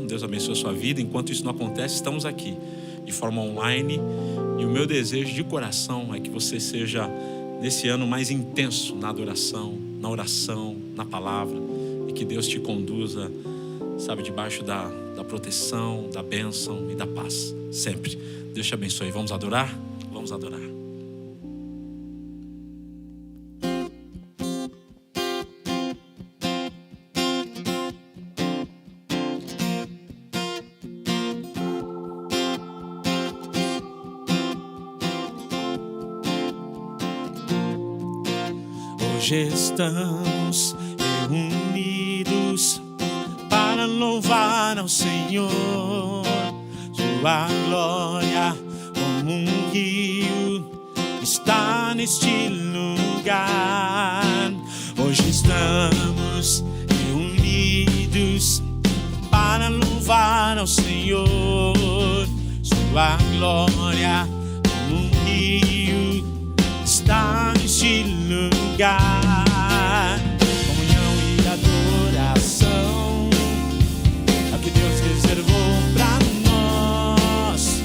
Deus abençoe a sua vida. Enquanto isso não acontece, estamos aqui de forma online. E o meu desejo de coração é que você seja, nesse ano, mais intenso na adoração, na oração, na palavra. E que Deus te conduza, sabe, debaixo da proteção, da bênção e da paz. Sempre. Deus te abençoe. Vamos adorar? Vamos adorar. Hoje estamos reunidos para louvar ao Senhor. Sua glória como um rio está neste lugar. Hoje estamos reunidos para louvar ao Senhor. Sua glória como um rio está neste lugar. Comunhão e adoração é o que Deus reservou para nós.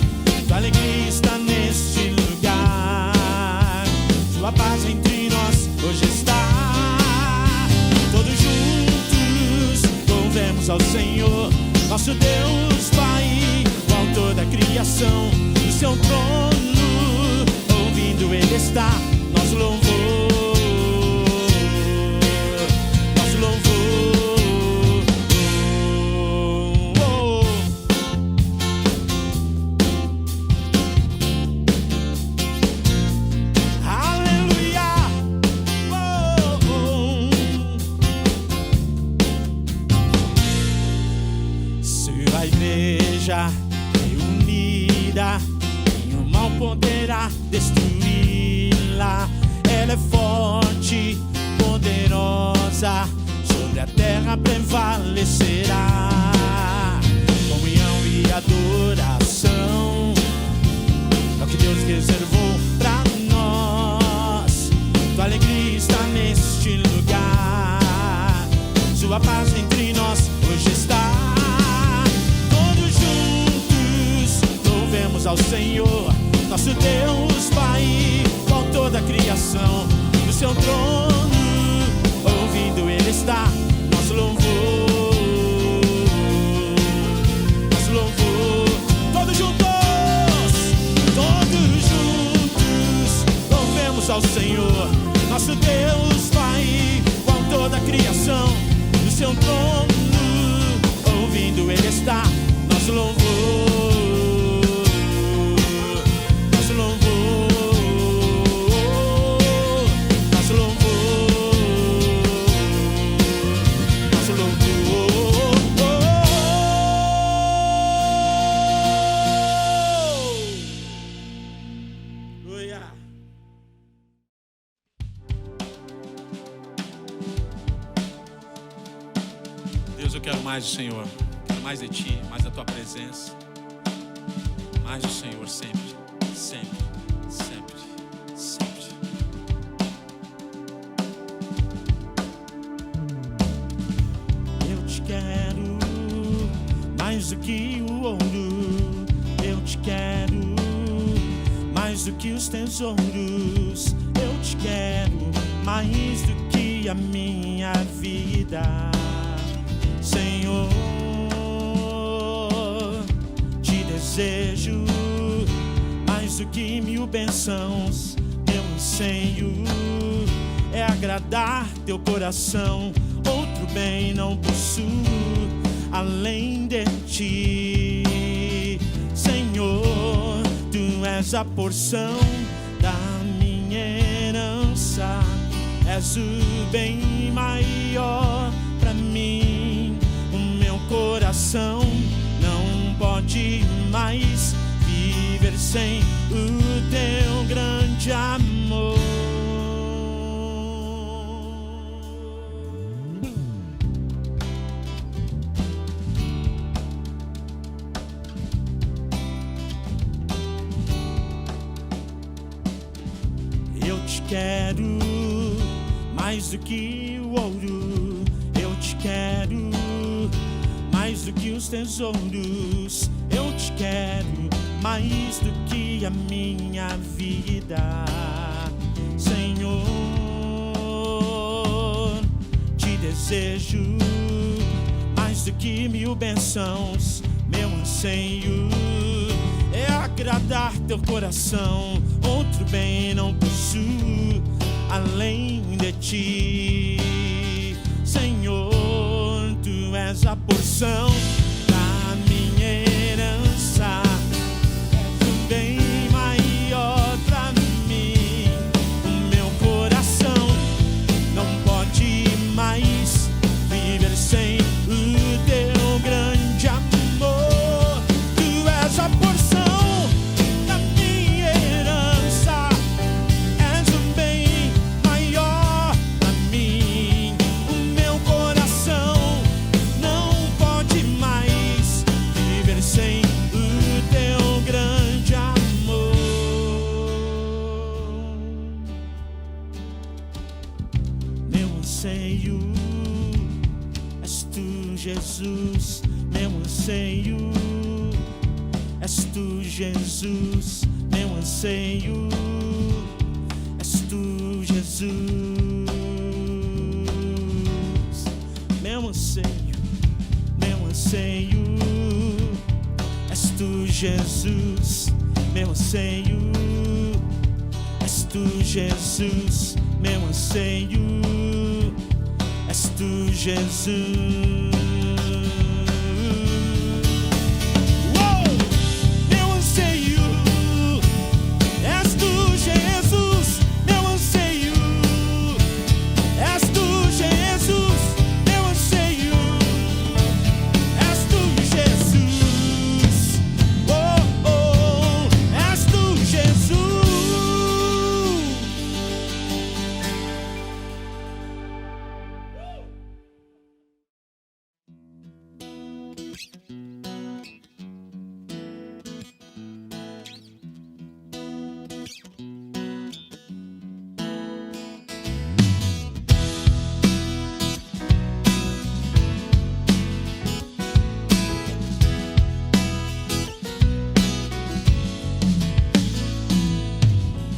Sua alegria está neste lugar. Sua paz entre nós hoje está. Todos juntos louvemos ao Senhor, nosso Deus Pai, o autor da criação. No seu trono, ouvindo Ele está. Nosso louvor, nosso louvor. Aleluia. Sua igreja reunida, nenhum mal poderá destruí-la. Ela é forte, poderosa, sobre a terra prevalecerá. Comunhão e adoração é o que Deus reservou para nós. Tua alegria está neste lugar. Sua paz entre nós hoje está. Todos juntos louvemos ao Senhor, nosso Deus Pai, o autor da criação. No seu trono, ouvindo Ele está. Nosso louvor, nosso louvor. Todos juntos louvemos ao Senhor, nosso Deus Pai, o autor da criação. No seu trono, ouvindo Ele está. Nosso louvor, nosso louvor. Deus, eu quero mais do Senhor, quero mais de Ti, mais da Tua presença, mais do Senhor sempre, sempre, sempre, sempre. Eu te quero mais do que o ouro, eu te quero mais do que os tesouros, eu te quero mais do que a minha vida. Senhor, te desejo mais do que 1000 bênçãos. Meu anseio é agradar teu coração. Outro bem não possuo além de ti. Senhor, tu és a porção da minha herança. És o bem maior pra mim. Coração não pode mais viver sem o teu grande amor. Eu te quero mais do que o ouro, eu te quero mais mais do que os tesouros. Eu te quero mais do que a minha vida, Senhor. Te desejo mais do que 1000 bênçãos. Meu anseio é agradar teu coração. Outro bem não possuo além de ti, Senhor. Tu és a porção da minha herança, és um bem maior pra mim. O meu coração não pode mais viver sem o teu grande amor. Tu és a porção da minha herança, és um bem maior pra mim. O meu coração não pode mais viver sem o teu grande amor. Meu anseio és tu, Jesus. Meu anseio és tu, Jesus. Meu anseio és tu, Jesus. Meu anseio és tu, Jesus. Meu anseio és tu, Jesus. Meu anseio és tu, Jesus. Meu anseio és tu, Jesus. Meu anseio és tu, Jesus. Meu anseio és tu, Jesus. Oh, oh, és tu, Jesus.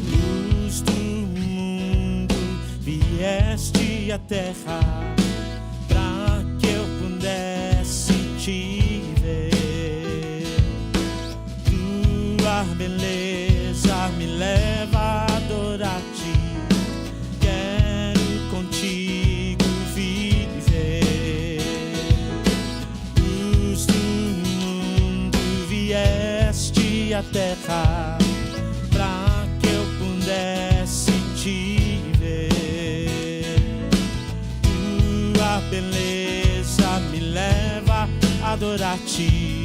Luz do mundo, vieste à terra pra que eu pudesse te ver. Tua beleza me leva a adorar-te. Quero contigo viver. Luz do mundo, vieste à terra pra que eu pudesse te ver. Tua beleza me leva a adorar-te.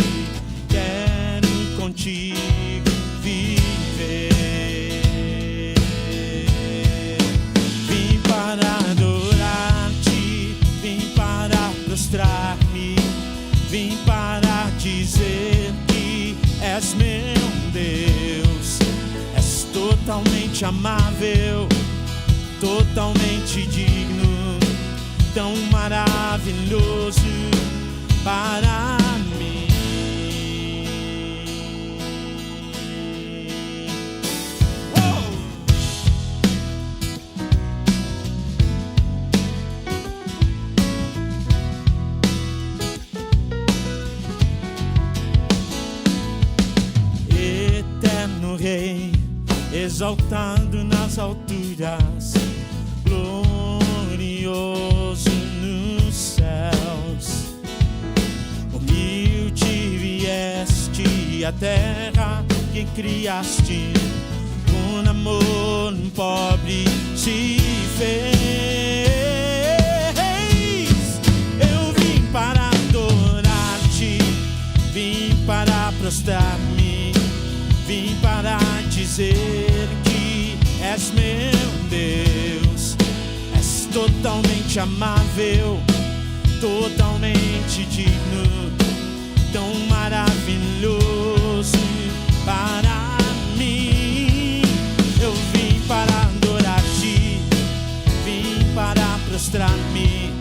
Quero contigo viver. Vim para adorar-te, vim para prostrar-me, vim para dizer que és meu Deus. És totalmente amável, totalmente digno, tão maravilhoso para mim. Eterno Rei, exaltado nas alturas, glorioso nos céus. Humilde vieste à terra que criaste, com amor um pobre se fez. Eu vim para adorar-te, vim para prostrar-me, vim para dizer que és meu Deus. És totalmente amável, totalmente digno, tão maravilhoso para mim. Eu vim para adorar-te, vim para prostrar-me,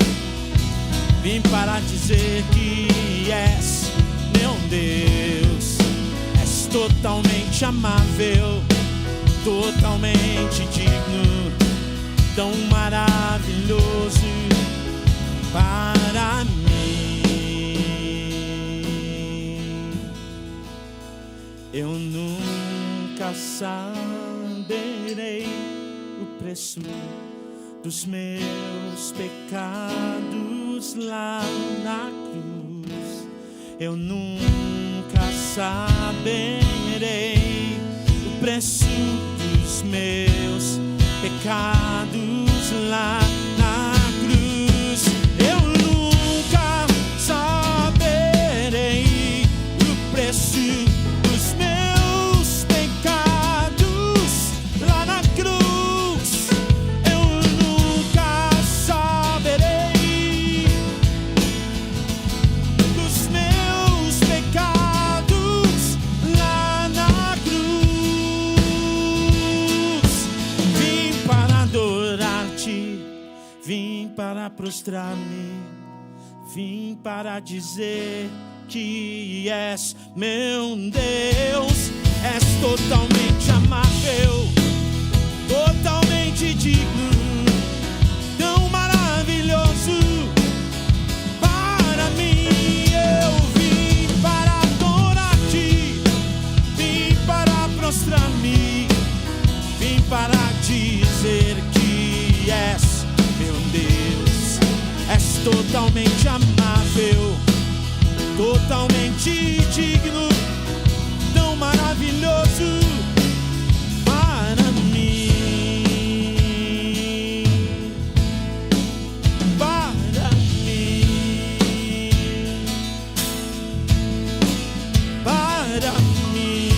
vim para dizer que és totalmente amável, totalmente digno, tão maravilhoso para mim. Eu nunca saberei o preço dos meus pecados lá na cruz. Eu nunca saberei o preço dos meus pecados lá na cruz. Eu nunca saberei o preço dos meus pecados lá na cruz. Eu nunca saberei dos meus pecados lá na cruz. Vim para adorar-te, vim para prostrar-me, vim para dizer que és meu Deus. És totalmente amável, totalmente digno, tão maravilhoso para mim. Eu vim para adorar-te, vim para prostrar-me, vim para dizer que és meu Deus. És totalmente amável, totalmente digno, tão maravilhoso para mim, para mim, para mim,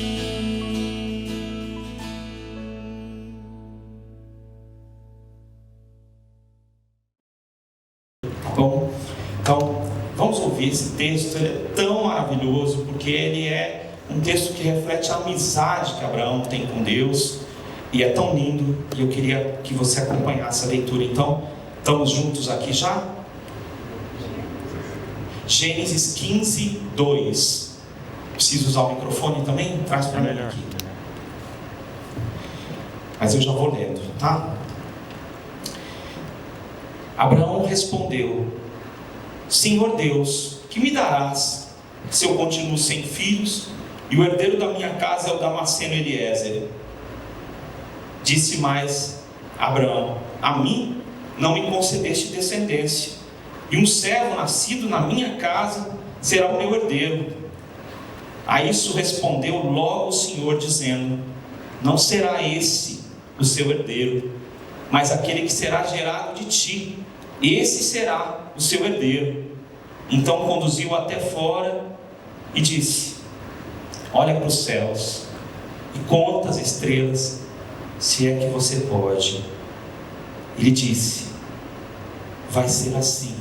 para Bom, então vamos ouvir esse texto. Ele é tão maravilhoso porque ele é um texto que reflete a amizade que Abraão tem com Deus, e é tão lindo, e eu queria que você acompanhasse a leitura. Então, estamos juntos aqui já? Gênesis 15, 2. Preciso usar o microfone também? Traz para mim aqui. Mas eu já vou lendo, tá? Abraão respondeu: Senhor Deus, que me darás se eu continuo sem filhos e o herdeiro da minha casa é o Damasceno Eliezer? Disse mais Abraão: a mim não me concedeste descendência, e um servo nascido na minha casa será o meu herdeiro. A isso respondeu logo o Senhor, dizendo: não será esse o seu herdeiro, mas aquele que será gerado de ti, esse será o seu herdeiro. Então conduziu até fora e disse: olha para os céus e conta as estrelas, se é que você pode. Ele disse: vai ser assim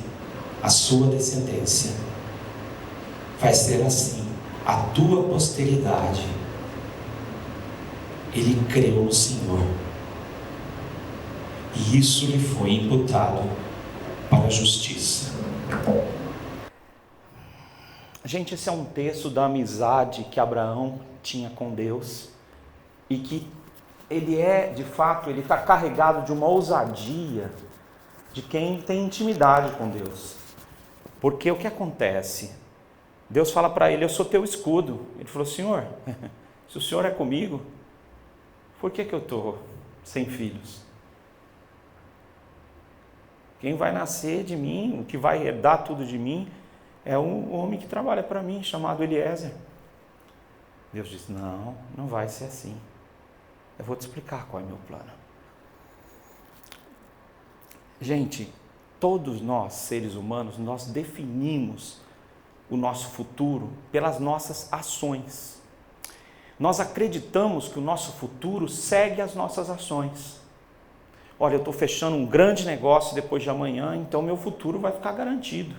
a sua descendência, vai ser assim a tua posteridade. Ele creu no Senhor, e isso lhe foi imputado para a justiça. Gente, esse é um texto da amizade que Abraão tinha com Deus, e que ele de fato, ele está carregado de uma ousadia de quem tem intimidade com Deus. Porque o que acontece? Deus fala para ele: eu sou teu escudo. Ele falou: Senhor, se o Senhor é comigo, por que eu estou sem filhos? Quem vai nascer de mim, o que vai herdar tudo de mim, é um homem que trabalha para mim, chamado Eliezer. Deus disse: não, não vai ser assim. Eu vou te explicar qual é o meu plano. Gente, todos nós, seres humanos, nós definimos o nosso futuro pelas nossas ações. Nós acreditamos que o nosso futuro segue as nossas ações. Olha, eu estou fechando um grande negócio depois de amanhã, então meu futuro vai ficar garantido.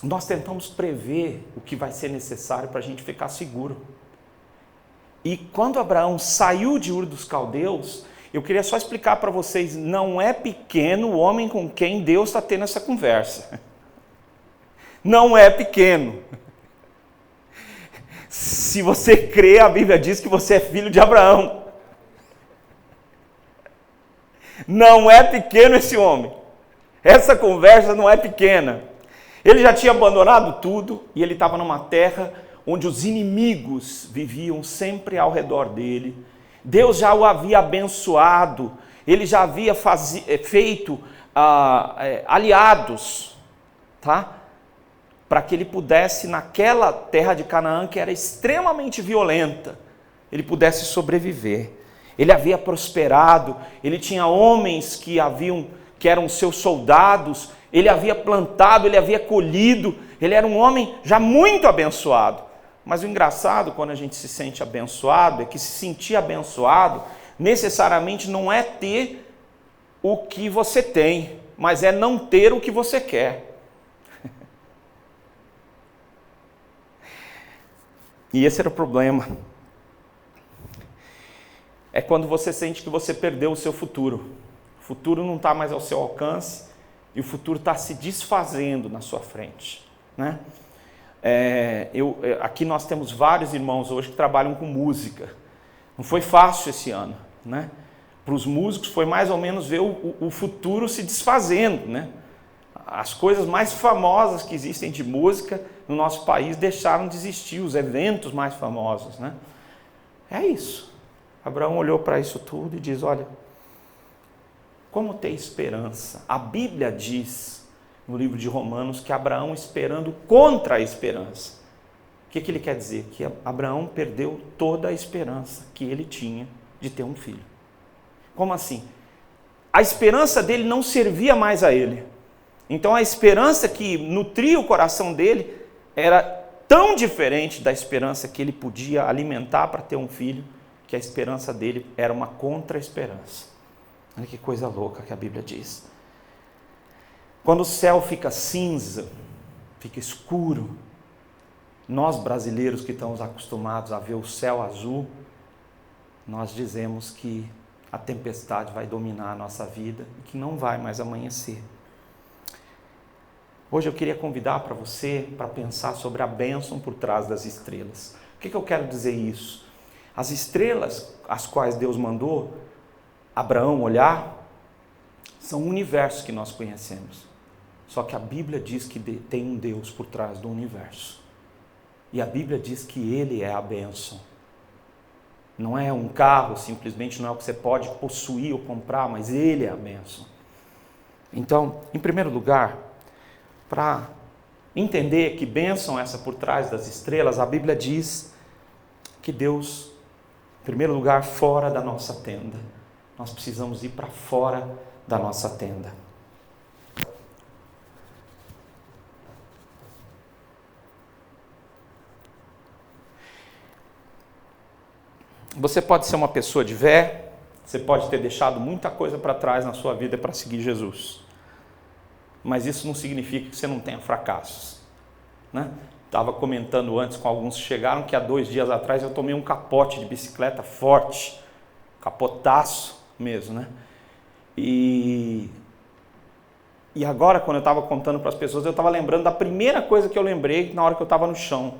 Nós tentamos prever o que vai ser necessário para a gente ficar seguro. E quando Abraão saiu de Ur dos Caldeus, Eu queria só explicar para vocês, não é pequeno o homem com quem Deus está tendo essa conversa. Não é pequeno. Se você crê, a Bíblia diz que você é filho de Abraão. Não é pequeno esse homem. Essa conversa não é pequena. Ele já tinha abandonado tudo e ele estava numa terra onde os inimigos viviam sempre ao redor dele. Deus já o havia abençoado, ele já havia feito aliados, tá? Para que ele pudesse, naquela terra de Canaã, que era extremamente violenta, ele pudesse sobreviver. Ele havia prosperado, ele tinha homens que eram seus soldados, ele havia plantado, ele havia colhido, ele era um homem já muito abençoado. Mas o engraçado, quando a gente se sente abençoado, é que se sentir abençoado, necessariamente não é ter o que você tem, mas é não ter o que você quer. E esse era o problema. É quando você sente que você perdeu o seu futuro. O futuro não está mais ao seu alcance e o futuro está se desfazendo na sua frente, né? Aqui nós temos vários irmãos hoje que trabalham com música. Não foi fácil esse ano, né? Para os músicos foi mais ou menos ver o futuro se desfazendo, né? As coisas mais famosas que existem de música no nosso país deixaram de existir, os eventos mais famosos, né? É isso. Abraão olhou para isso tudo e diz, olha, como ter esperança? A Bíblia diz no livro de Romanos que Abraão esperando contra a esperança. O que ele quer dizer? Que Abraão perdeu toda a esperança que ele tinha de ter um filho. Como assim? A esperança dele não servia mais a ele. Então a esperança que nutria o coração dele era tão diferente da esperança que ele podia alimentar para ter um filho, que a esperança dele era uma contra-esperança. Olha que coisa louca que a Bíblia diz. Quando o céu fica cinza, fica escuro, nós brasileiros que estamos acostumados a ver o céu azul, nós dizemos que a tempestade vai dominar a nossa vida e que não vai mais amanhecer. Hoje eu queria convidar para você para pensar sobre a bênção por trás das estrelas. O que eu quero dizer isso? As estrelas as quais Deus mandou Abraão olhar são o universo que nós conhecemos. Só que a Bíblia diz que tem um Deus por trás do universo. E a Bíblia diz que Ele é a bênção. Não é um carro, simplesmente não é o que você pode possuir ou comprar, mas Ele é a bênção. Então, em primeiro lugar, para entender que bênção é essa por trás das estrelas, a Bíblia diz que Deus, em primeiro lugar, fora da nossa tenda. Nós precisamos ir para fora da nossa tenda. Você pode ser uma pessoa de fé, você pode ter deixado muita coisa para trás na sua vida para seguir Jesus. Mas isso não significa que você não tenha fracassos, né? Estava comentando antes com alguns que chegaram que há 2 dias atrás eu tomei um capote de bicicleta forte, capotaço mesmo, né? E agora, quando eu estava contando para as pessoas, eu estava lembrando da primeira coisa que eu lembrei na hora que eu estava no chão.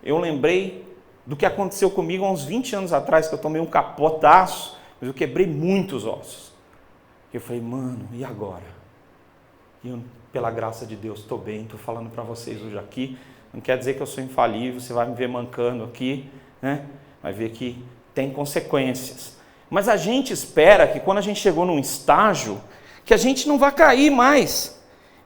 Eu lembrei do que aconteceu comigo há uns 20 anos atrás, que eu tomei um capotaço, mas eu quebrei muitos ossos. Eu falei, mano, e agora? E eu, pela graça de Deus, estou bem, estou falando para vocês hoje aqui. Não quer dizer que eu sou infalível, você vai me ver mancando aqui, né? Vai ver que tem consequências. Mas a gente espera que quando a gente chegou num estágio, que a gente não vai cair mais.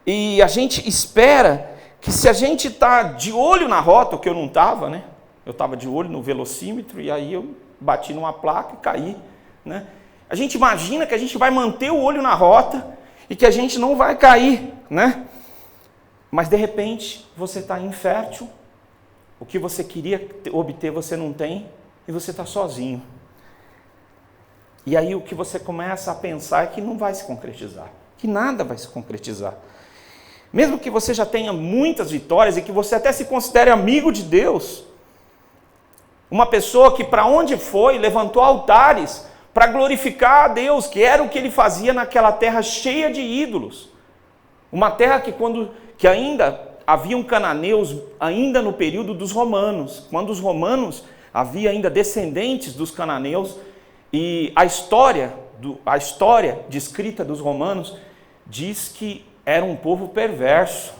E a gente espera que se a gente está de olho na rota, o que eu não estava, né? Eu estava de olho no velocímetro e aí eu bati numa placa e caí, né? A gente imagina que a gente vai manter o olho na rota e que a gente não vai cair, né? Mas de repente você está infértil, o que você queria obter você não tem e você está sozinho. E aí o que você começa a pensar é que não vai se concretizar, que nada vai se concretizar. Mesmo que você já tenha muitas vitórias e que você até se considere amigo de Deus, uma pessoa que para onde foi levantou altares para glorificar a Deus, que era o que ele fazia naquela terra cheia de ídolos. Uma terra que ainda haviam cananeus, ainda no período dos romanos, quando os romanos, havia ainda descendentes dos cananeus, e a história descrita dos romanos diz que era um povo perverso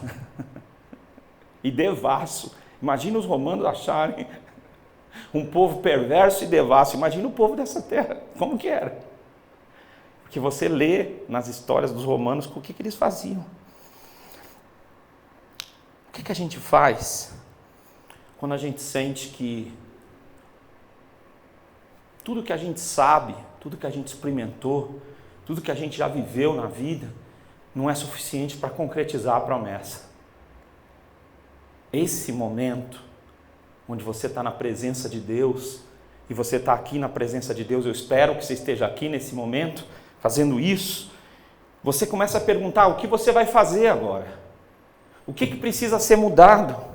e devasso. Imagina os romanos acharem um povo perverso e devasso. Imagina o povo dessa terra, como que era? Porque você lê nas histórias dos romanos o que eles faziam. O que a gente faz quando a gente sente que tudo que a gente sabe, tudo que a gente experimentou, tudo que a gente já viveu na vida, não é suficiente para concretizar a promessa? Esse momento, onde você está na presença de Deus, e você está aqui na presença de Deus, eu espero que você esteja aqui nesse momento, fazendo isso, você começa a perguntar: o que você vai fazer agora? O que precisa ser mudado?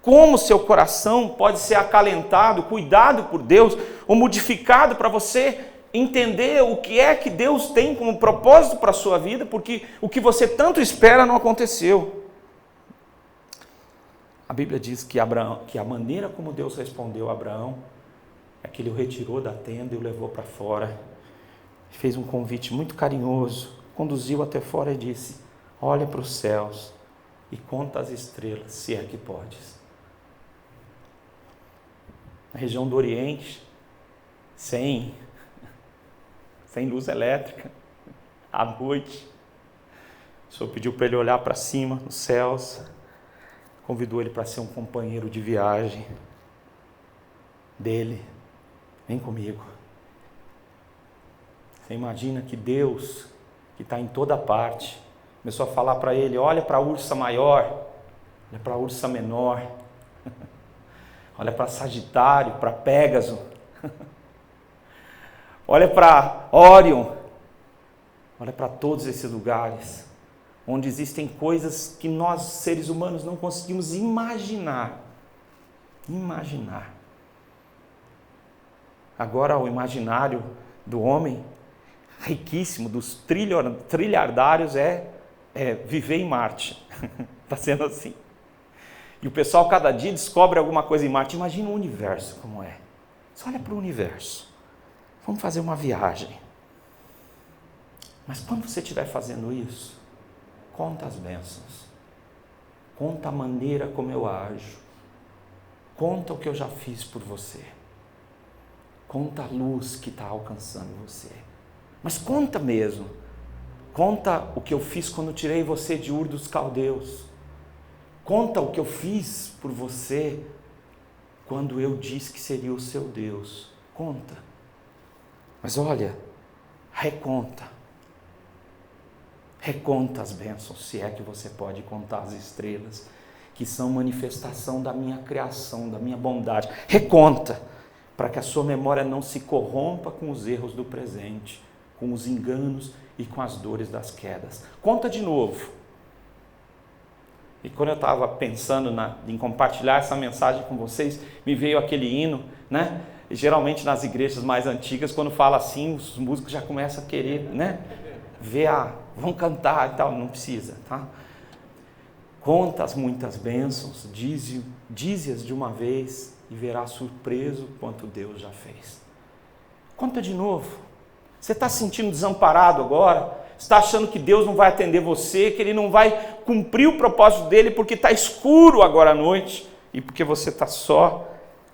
Como seu coração pode ser acalentado, cuidado por Deus, ou modificado para você entender o que é que Deus tem como propósito para a sua vida, porque o que você tanto espera não aconteceu. A Bíblia diz que a maneira como Deus respondeu a Abraão é que ele o retirou da tenda e o levou para fora. Fez um convite muito carinhoso, conduziu até fora e disse: olha para os céus e conta as estrelas, se é que podes. Na região do Oriente, sem luz elétrica, à noite, o Senhor pediu para ele olhar para cima, nos céus, convidou ele para ser um companheiro de viagem dele. Vem comigo. Você imagina que Deus, que está em toda parte, começou a falar para ele: olha para a ursa maior, olha para a ursa menor, olha para Sagitário, para Pégaso, olha para Órion, olha para todos esses lugares, onde existem coisas que nós, seres humanos, não conseguimos imaginar. Agora, o imaginário do homem, riquíssimo, dos trilhardários, é viver em Marte. Está sendo assim. E o pessoal cada dia descobre alguma coisa em Marte. Imagina o universo como é. Você olha para o universo. Vamos fazer uma viagem. Mas quando você estiver fazendo isso, conta as bênçãos. Conta a maneira como eu ajo. Conta o que eu já fiz por você. Conta a luz que está alcançando você. Mas conta mesmo. Conta o que eu fiz quando tirei você de Ur dos Caldeus. Conta o que eu fiz por você quando eu disse que seria o seu Deus. Conta. Mas olha, reconta. Reconta as bênçãos, se é que você pode contar as estrelas, que são manifestação da minha criação, da minha bondade. Reconta, para que a sua memória não se corrompa com os erros do presente, com os enganos e com as dores das quedas. Conta de novo. E quando eu estava pensando em compartilhar essa mensagem com vocês, me veio aquele hino, né? E geralmente nas igrejas mais antigas, quando fala assim, os músicos já começam a querer, né? Vão cantar e tal. Não precisa, tá? Conta as muitas bênçãos, dize-as de uma vez e verá surpreso quanto Deus já fez. Conta de novo. Você está se sentindo desamparado agora? Está achando que Deus não vai atender você, que Ele não vai cumprir o propósito dEle porque está escuro agora à noite e porque você está só?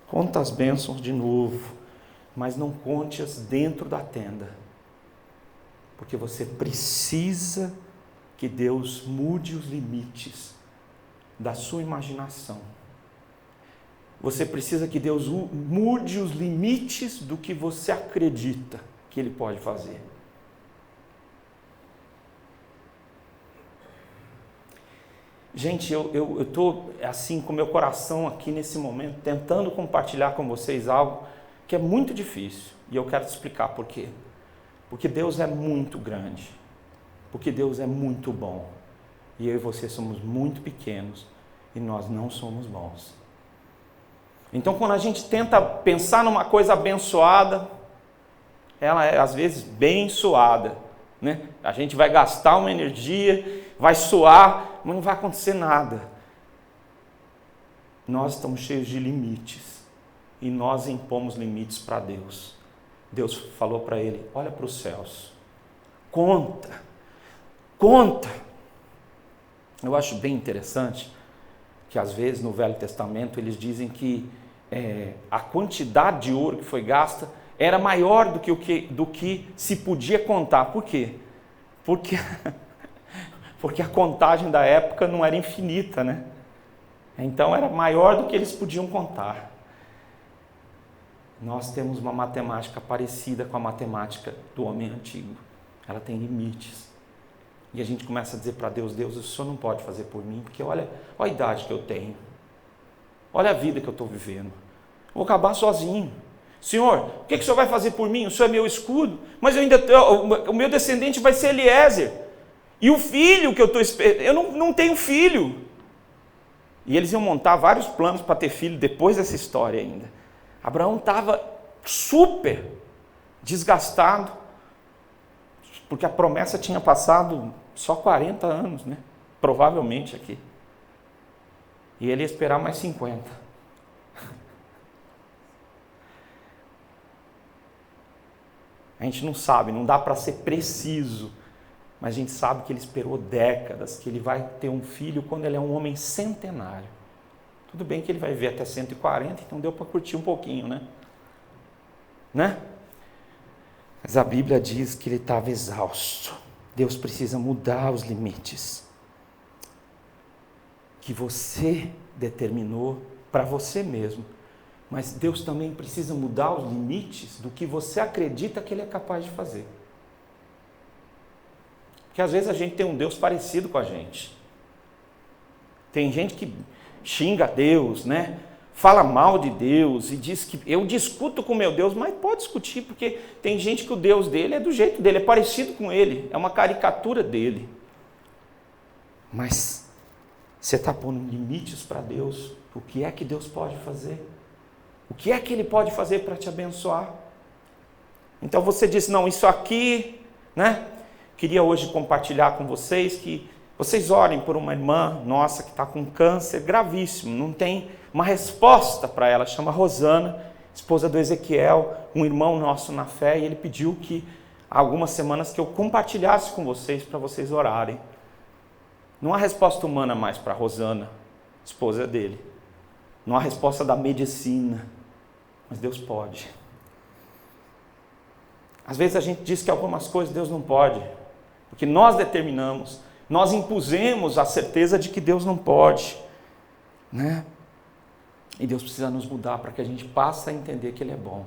Conta as bênçãos de novo, mas não conte-as dentro da tenda, porque você precisa que Deus mude os limites da sua imaginação. Você precisa que Deus mude os limites do que você acredita que Ele pode fazer. Gente, eu estou assim com meu coração aqui nesse momento, tentando compartilhar com vocês algo que é muito difícil. E eu quero te explicar por quê. Porque Deus é muito grande. Porque Deus é muito bom. E eu e você somos muito pequenos e nós não somos bons. Então, quando a gente tenta pensar numa coisa abençoada, ela é às vezes bem suada, né? A gente vai gastar uma energia, vai suar, mas não vai acontecer nada. Nós estamos cheios de limites e nós impomos limites para Deus. Deus falou para ele: olha para os céus, conta. Eu acho bem interessante que às vezes no Velho Testamento eles dizem que a quantidade de ouro que foi gasta era maior do que se podia contar. Por quê? Porque a contagem da época não era infinita, né? Então era maior do que eles podiam contar. Nós temos uma matemática parecida com a matemática do homem antigo. Ela tem limites. E a gente começa a dizer para Deus: Deus, o Senhor não pode fazer por mim, porque olha a idade que eu tenho. Olha a vida que eu estou vivendo. Eu vou acabar sozinho. Senhor, o que o Senhor vai fazer por mim? O Senhor é meu escudo, mas o meu descendente vai ser Eliezer. E o filho que eu estou esperando, eu não tenho filho. E eles iam montar vários planos para ter filho depois dessa história ainda. Abraão estava super desgastado, porque a promessa tinha passado só 40 anos, né? Provavelmente aqui. E ele ia esperar mais 50. A gente não sabe, não dá para ser preciso, mas a gente sabe que ele esperou décadas, que ele vai ter um filho quando ele é um homem centenário. Tudo bem que ele vai viver até 140, então deu para curtir um pouquinho, né? Mas a Bíblia diz que ele estava exausto. Deus precisa mudar os limites que você determinou para você mesmo. Mas Deus também precisa mudar os limites do que você acredita que Ele é capaz de fazer. Porque às vezes a gente tem um Deus parecido com a gente. Tem gente que xinga Deus, né? Fala mal de Deus e diz que eu discuto com meu Deus, mas pode discutir, porque tem gente que o Deus dele é do jeito dele, é parecido com ele, é uma caricatura dele. Mas você está pondo limites para Deus? O que é que Deus pode fazer? O que é que Ele pode fazer para te abençoar? Então você diz: não, isso aqui, né? Queria hoje compartilhar com vocês que vocês orem por uma irmã nossa que está com câncer gravíssimo, não tem uma resposta para ela, chama Rosana, esposa do Ezequiel, um irmão nosso na fé, e ele pediu que há algumas semanas que eu compartilhasse com vocês para vocês orarem. Não há resposta humana mais para Rosana, esposa dele. Não há resposta da medicina, mas Deus pode. Às vezes a gente diz que algumas coisas Deus não pode, porque nós determinamos, nós impusemos a certeza de que Deus não pode, né? E Deus precisa nos mudar para que a gente passe a entender que Ele é bom.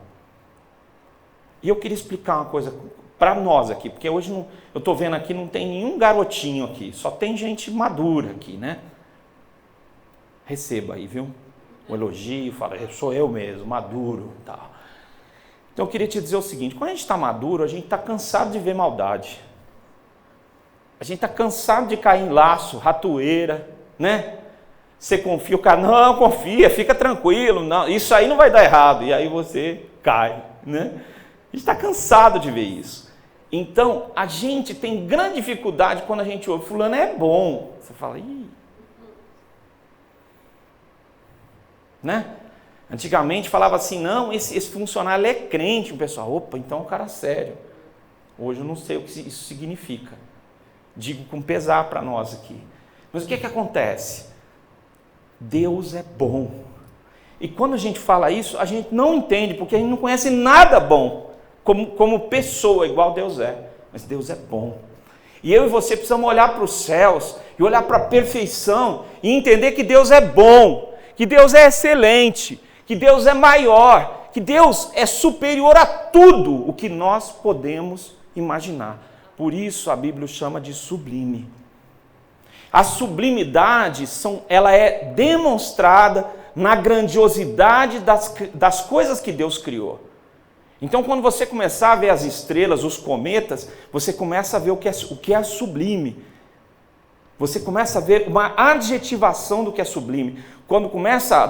E eu queria explicar uma coisa para nós aqui, porque hoje eu estou vendo aqui, não tem nenhum garotinho aqui, só tem gente madura aqui, né? Receba aí, viu? O elogio, fala: sou eu mesmo, maduro e tal. Então eu queria te dizer o seguinte: quando a gente está maduro, a gente está cansado de ver maldade. A gente está cansado de cair em laço, ratoeira, né? Você confia, o cara: não, confia, fica tranquilo, não, isso aí não vai dar errado. E aí você cai, né? A gente está cansado de ver isso. Então, a gente tem grande dificuldade quando a gente ouve: fulano é bom. Você fala: ih. Né? Antigamente falava assim: não, esse funcionário é crente. O pessoal: opa, então é um cara sério. Hoje eu não sei o que isso significa. Digo com pesar para nós aqui. Mas o que acontece? Deus é bom. E quando a gente fala isso, a gente não entende, porque a gente não conhece nada bom como pessoa, igual Deus é. Mas Deus é bom. E eu e você precisamos olhar para os céus e olhar para a perfeição e entender que Deus é bom, que Deus é excelente, que Deus é maior, que Deus é superior a tudo o que nós podemos imaginar. Por isso a Bíblia chama de sublime. A sublimidade, ela é demonstrada na grandiosidade das coisas que Deus criou. Então, quando você começar a ver as estrelas, os cometas, você começa a ver o que é sublime. Você começa a ver uma adjetivação do que é sublime. Quando começa a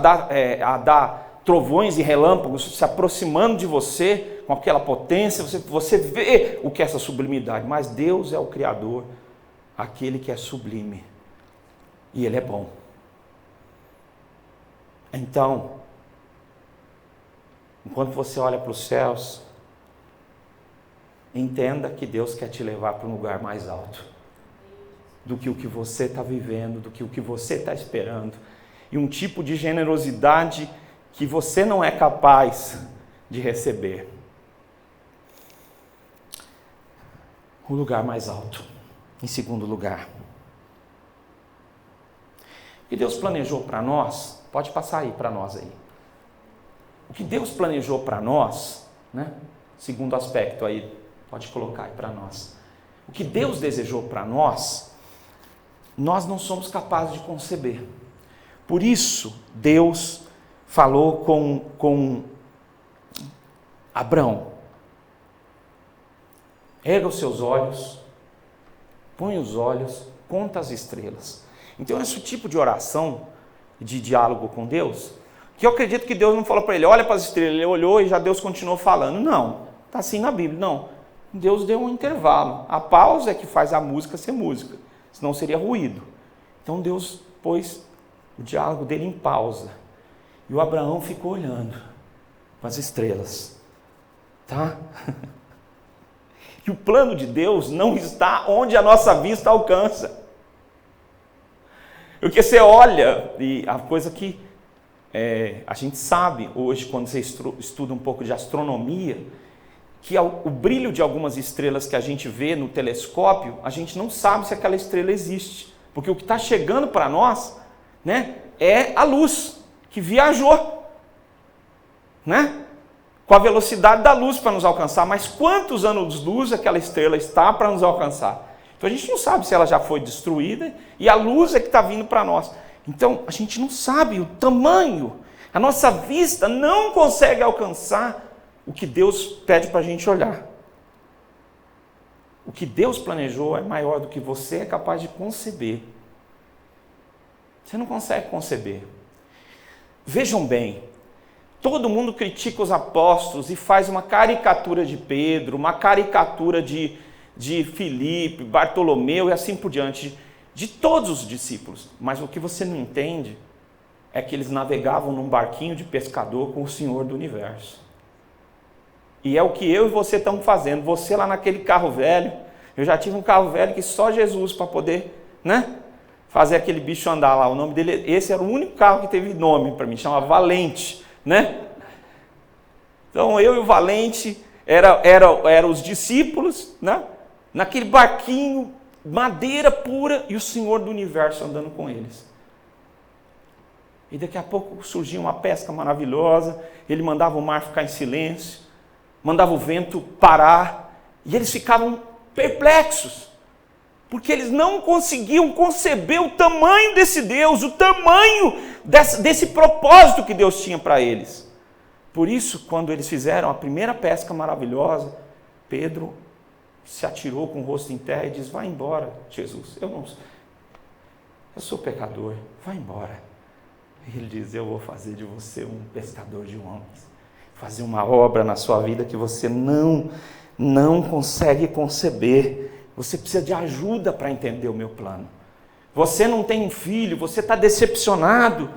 dar trovões e relâmpagos se aproximando de você, com aquela potência, você vê o que é essa sublimidade, mas Deus é o Criador, aquele que é sublime, e Ele é bom. Então, enquanto você olha para os céus, entenda que Deus quer te levar para um lugar mais alto do que o que você está vivendo, do que o que você está esperando, e um tipo de generosidade que você não é capaz de receber. O lugar mais alto. Em segundo lugar, o que Deus planejou para nós, pode passar aí para nós aí. O que Deus planejou para nós, né? Segundo aspecto aí, pode colocar aí para nós. O que Deus desejou para nós não somos capazes de conceber. Por isso, Deus falou com Abrão: erga os seus olhos, põe os olhos, conta as estrelas. Então, esse tipo de oração, de diálogo com Deus, que eu acredito que Deus não falou para ele, olha para as estrelas, ele olhou e já Deus continuou falando. Não, está assim na Bíblia, não. Deus deu um intervalo. A pausa é que faz a música ser música, senão seria ruído. Então Deus pôs o diálogo dele em pausa. E o Abraão ficou olhando para as estrelas. Tá? E o plano de Deus não está onde a nossa vista alcança. Porque você olha, e a coisa que a gente sabe hoje, quando você estuda um pouco de astronomia, que o brilho de algumas estrelas que a gente vê no telescópio, a gente não sabe se aquela estrela existe. Porque o que está chegando para nós, né, é a luz que viajou, né, com a velocidade da luz para nos alcançar. Mas quantos anos-luz aquela estrela está para nos alcançar? Então a gente não sabe se ela já foi destruída e a luz é que está vindo para nós. Então a gente não sabe o tamanho, a nossa vista não consegue alcançar o que Deus pede para a gente olhar. O que Deus planejou é maior do que você é capaz de conceber. Você não consegue conceber. Vejam bem, todo mundo critica os apóstolos e faz uma caricatura de Pedro, uma caricatura de Filipe, Bartolomeu e assim por diante, de todos os discípulos. Mas o que você não entende é que eles navegavam num barquinho de pescador com o Senhor do Universo. E é o que eu e você estamos fazendo. Você lá naquele carro velho, eu já tive um carro velho que só Jesus para poder, né, fazer aquele bicho andar lá. O nome dele, esse era o único carro que teve nome para mim, chama Valente, né? Então eu e o Valente eram os discípulos, né? Naquele barquinho, madeira pura, e o Senhor do Universo andando com eles. E daqui a pouco surgia uma pesca maravilhosa, ele mandava o mar ficar em silêncio, mandava o vento parar, e eles ficavam perplexos, porque eles não conseguiam conceber o tamanho desse Deus, o tamanho desse propósito que Deus tinha para eles. Por isso, quando eles fizeram a primeira pesca maravilhosa, Pedro se atirou com o rosto em terra e diz: vai embora, Jesus, eu sou pecador, vai embora. E ele diz: eu vou fazer de você um pescador de homens, fazer uma obra na sua vida que você não consegue conceber. Você precisa de ajuda para entender o meu plano. Você não tem um filho, você está decepcionado,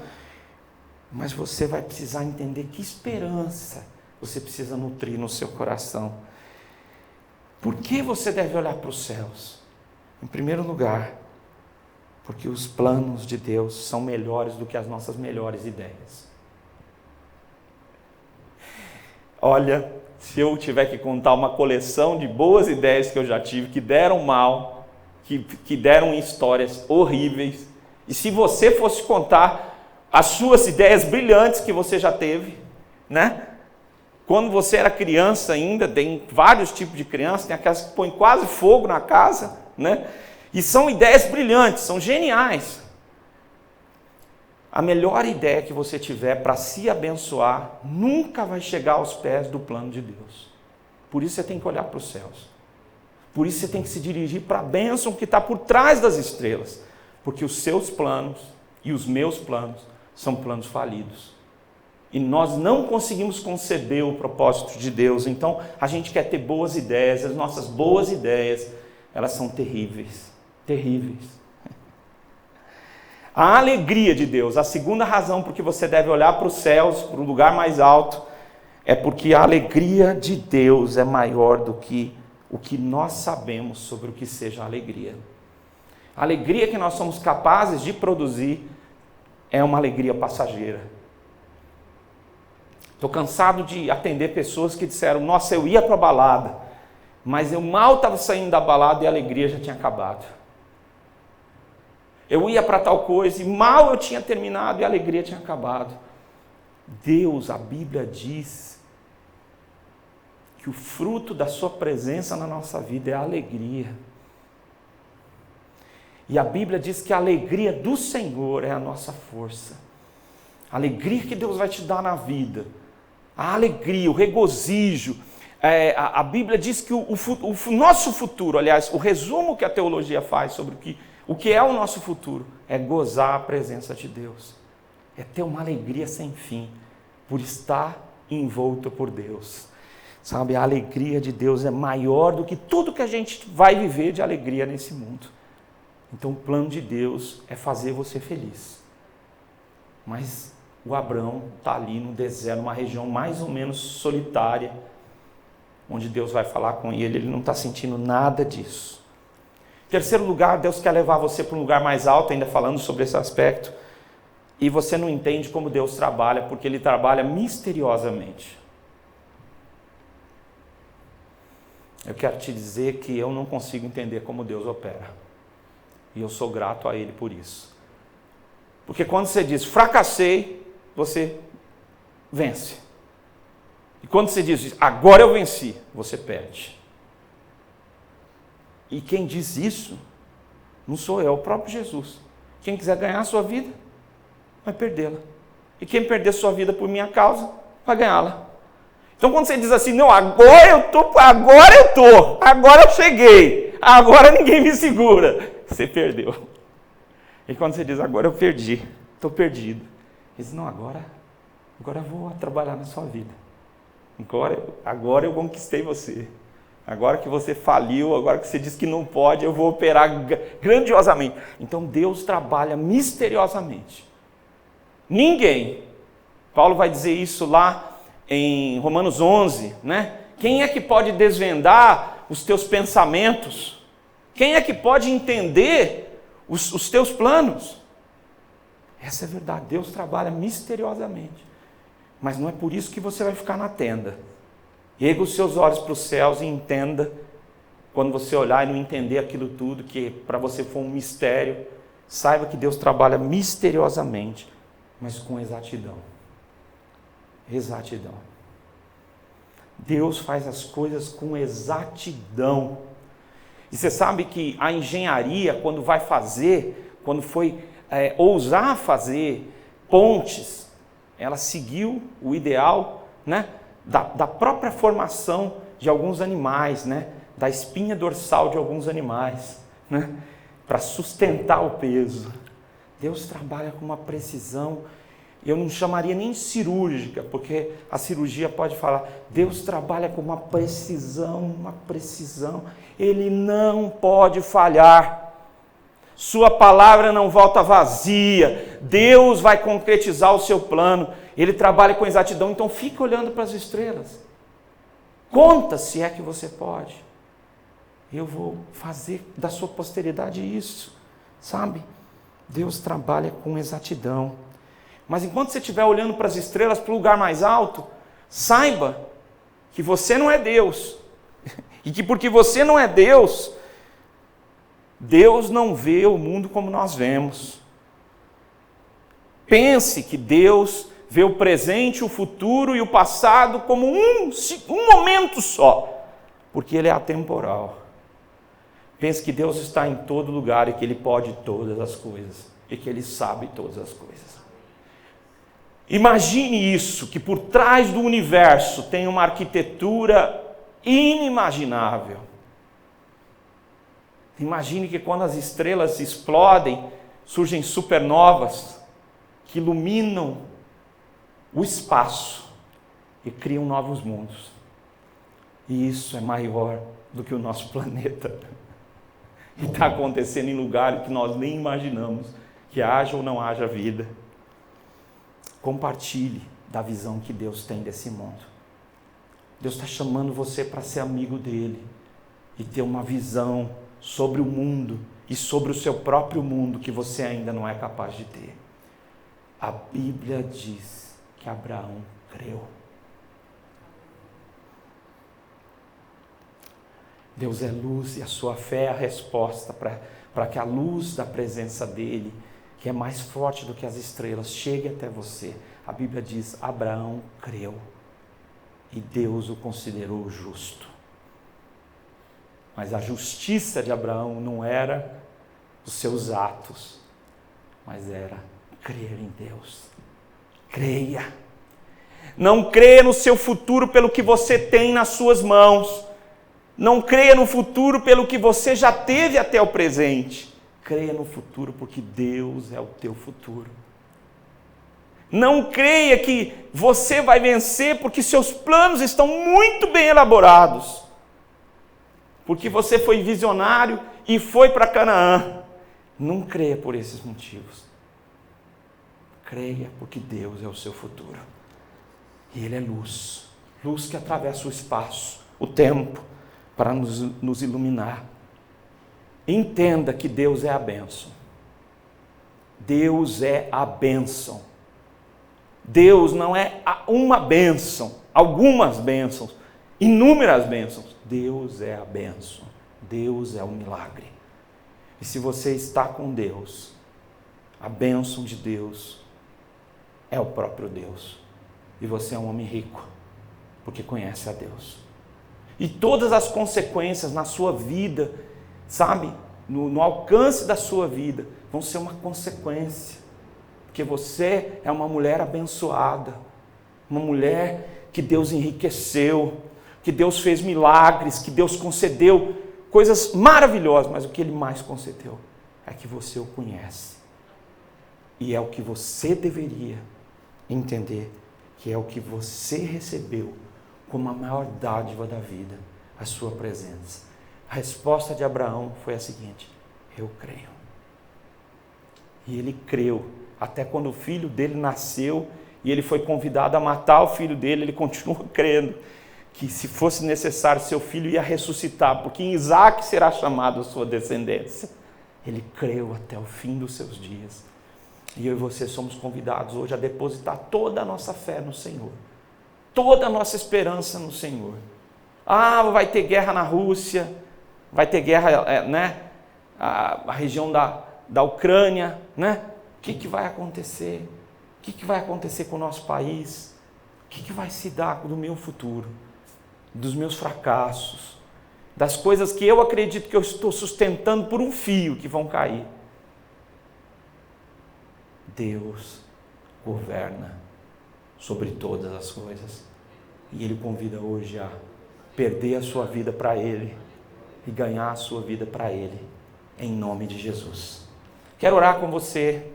mas você vai precisar entender que esperança você precisa nutrir no seu coração. Por que você deve olhar para os céus? Em primeiro lugar, porque os planos de Deus são melhores do que as nossas melhores ideias. Olha, se eu tiver que contar uma coleção de boas ideias que eu já tive, que deram mal, que deram histórias horríveis, e se você fosse contar as suas ideias brilhantes que você já teve, né? Quando você era criança ainda, tem vários tipos de criança, tem aquelas que põem quase fogo na casa, né? E são ideias brilhantes, são geniais. A melhor ideia que você tiver para se abençoar nunca vai chegar aos pés do plano de Deus. Por isso você tem que olhar para os céus. Por isso você tem que se dirigir para a bênção que está por trás das estrelas. Porque os seus planos e os meus planos são planos falidos. E nós não conseguimos conceber o propósito de Deus. Então, a gente quer ter boas ideias. As nossas boas ideias, elas são terríveis. Terríveis. A alegria de Deus, a segunda razão por que você deve olhar para os céus, para o lugar mais alto, é porque a alegria de Deus é maior do que o que nós sabemos sobre o que seja a alegria. A alegria que nós somos capazes de produzir é uma alegria passageira. Estou cansado de atender pessoas que disseram, nossa, eu ia para a balada, mas eu mal estava saindo da balada e a alegria já tinha acabado. Eu ia para tal coisa e mal eu tinha terminado e a alegria tinha acabado. Deus, a Bíblia diz que o fruto da sua presença na nossa vida é a alegria. E a Bíblia diz que a alegria do Senhor é a nossa força. A alegria que Deus vai te dar na vida. A alegria, o regozijo. A Bíblia diz que o nosso futuro, aliás, o resumo que a teologia faz sobre o que é o nosso futuro, é gozar a presença de Deus. É ter uma alegria sem fim, por estar envolto por Deus. Sabe, a alegria de Deus é maior do que tudo que a gente vai viver de alegria nesse mundo. Então o plano de Deus é fazer você feliz. Mas o Abrão está ali no deserto, numa região mais ou menos solitária, onde Deus vai falar com ele não está sentindo nada disso. Em terceiro lugar, Deus quer levar você para um lugar mais alto, ainda falando sobre esse aspecto, e você não entende como Deus trabalha, porque Ele trabalha misteriosamente. Eu quero te dizer que eu não consigo entender como Deus opera, e eu sou grato a Ele por isso. Porque quando você diz, fracassei, você vence. E quando você diz, agora eu venci, você perde. E quem diz isso, não sou eu, é o próprio Jesus. Quem quiser ganhar a sua vida, vai perdê-la. E quem perder sua vida por minha causa, vai ganhá-la. Então quando você diz assim, não, agora eu cheguei, agora ninguém me segura, você perdeu. E quando você diz, agora eu perdi, estou perdido, ele diz, não, agora eu vou trabalhar na sua vida. Agora eu conquistei você. Agora que você faliu, agora que você diz que não pode, eu vou operar grandiosamente. Então Deus trabalha misteriosamente. Ninguém, Paulo vai dizer isso lá em Romanos 11, né? Quem é que pode desvendar os teus pensamentos? Quem é que pode entender os teus planos? Essa é a verdade, Deus trabalha misteriosamente. Mas não é por isso que você vai ficar na tenda. Erga os seus olhos para os céus e entenda, quando você olhar e não entender aquilo tudo, que para você foi um mistério, saiba que Deus trabalha misteriosamente, mas com exatidão. Exatidão. Deus faz as coisas com exatidão. E você sabe que a engenharia, quando foi ousar fazer pontes, ela seguiu o ideal, né, da própria formação de alguns animais, né, da espinha dorsal de alguns animais, né, para sustentar o peso. Deus trabalha com uma precisão, eu não chamaria nem cirúrgica, porque a cirurgia pode falar, Deus trabalha com uma precisão, Ele não pode falhar. Sua palavra não volta vazia, Deus vai concretizar o seu plano, Ele trabalha com exatidão, então fique olhando para as estrelas, conta se é que você pode, eu vou fazer da sua posteridade isso, sabe? Deus trabalha com exatidão, mas enquanto você estiver olhando para as estrelas, para o lugar mais alto, saiba que você não é Deus, e que porque você não é Deus, Deus não vê o mundo como nós vemos. Pense que Deus vê o presente, o futuro e o passado como um momento só, porque Ele é atemporal. Pense que Deus está em todo lugar e que Ele pode todas as coisas e que Ele sabe todas as coisas. Imagine isso, que por trás do universo tem uma arquitetura inimaginável. Imagine que quando as estrelas explodem, surgem supernovas que iluminam o espaço e criam novos mundos. E isso é maior do que o nosso planeta. E está acontecendo em lugares que nós nem imaginamos que haja ou não haja vida. Compartilhe da visão que Deus tem desse mundo. Deus está chamando você para ser amigo dele e ter uma visão sobre o mundo e sobre o seu próprio mundo que você ainda não é capaz de ter. A Bíblia diz que Abraão creu. Deus é luz e a sua fé é a resposta para que a luz da presença dele, que é mais forte do que as estrelas, chegue até você. A Bíblia diz: Abraão creu e Deus o considerou justo. Mas a justiça de Abraão não era os seus atos, mas era crer em Deus. Creia. Não creia no seu futuro pelo que você tem nas suas mãos. Não creia no futuro pelo que você já teve até o presente. Creia no futuro porque Deus é o teu futuro. Não creia que você vai vencer porque seus planos estão muito bem elaborados. Porque você foi visionário e foi para Canaã. Não creia por esses motivos. Creia porque Deus é o seu futuro. E Ele é luz. Luz que atravessa o espaço, o tempo, para nos iluminar. Entenda que Deus é a bênção. Deus é a bênção. Deus não é uma bênção, algumas bênçãos, inúmeras bênçãos. Deus é a bênção. Deus é o milagre. E se você está com Deus, a bênção de Deus é o próprio Deus. E você é um homem rico, porque conhece a Deus. E todas as consequências na sua vida, sabe, no alcance da sua vida, vão ser uma consequência. Porque você é uma mulher abençoada, uma mulher que Deus enriqueceu, que Deus fez milagres, que Deus concedeu coisas maravilhosas, mas o que Ele mais concedeu é que você o conhece. E é o que você deveria entender, que é o que você recebeu como a maior dádiva da vida, a sua presença. A resposta de Abraão foi a seguinte: eu creio. E ele creu, até quando o filho dele nasceu e ele foi convidado a matar o filho dele, ele continua crendo que se fosse necessário seu filho ia ressuscitar, porque em Isaac será chamado a sua descendência. Ele creu até o fim dos seus dias. E eu e você somos convidados hoje a depositar toda a nossa fé no Senhor, toda a nossa esperança no Senhor. Ah, vai ter guerra na Rússia, vai ter guerra, né? A região da Ucrânia, né? O que vai acontecer? O que vai acontecer com o nosso país? O que vai se dar do meu futuro? Dos meus fracassos? Das coisas que eu acredito que eu estou sustentando por um fio que vão cair? Deus governa sobre todas as coisas. E Ele convida hoje a perder a sua vida para Ele e ganhar a sua vida para Ele, em nome de Jesus. Quero orar com você.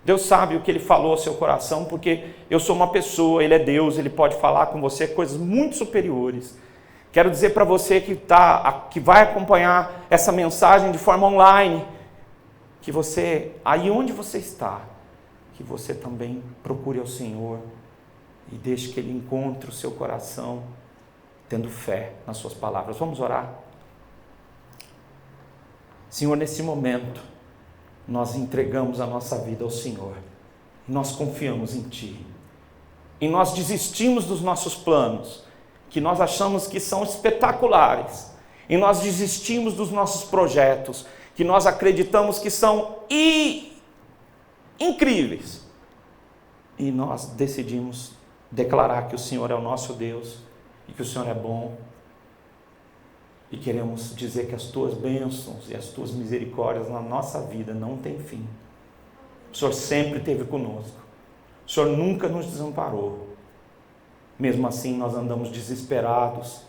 Deus sabe o que Ele falou ao seu coração, porque eu sou uma pessoa, Ele é Deus, Ele pode falar com você coisas muito superiores. Quero dizer para você que vai acompanhar essa mensagem de forma online, que você, aí onde você está, que você também procure ao Senhor e deixe que Ele encontre o seu coração tendo fé nas suas palavras. Vamos orar? Senhor, nesse momento, nós entregamos a nossa vida ao Senhor. Nós confiamos em Ti. E nós desistimos dos nossos planos, que nós achamos que são espetaculares. E nós desistimos dos nossos projetos, que nós acreditamos que são incríveis. E nós decidimos declarar que o Senhor é o nosso Deus e que o Senhor é bom. E queremos dizer que as Tuas bênçãos e as Tuas misericórdias na nossa vida não têm fim. O Senhor sempre esteve conosco. O Senhor nunca nos desamparou. Mesmo assim, nós andamos desesperados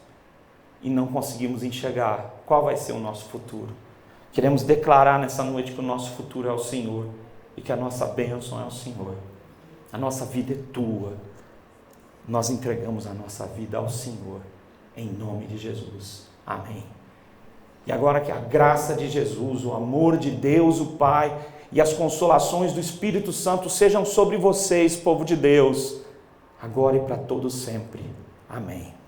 e não conseguimos enxergar qual vai ser o nosso futuro. Queremos declarar nessa noite que o nosso futuro é o Senhor e que a nossa bênção é o Senhor. A nossa vida é Tua. nós entregamos a nossa vida ao Senhor, em nome de Jesus. Amém. E agora que a graça de Jesus, o amor de Deus, o Pai, e as consolações do Espírito Santo sejam sobre vocês, povo de Deus, agora e para todos sempre. Amém.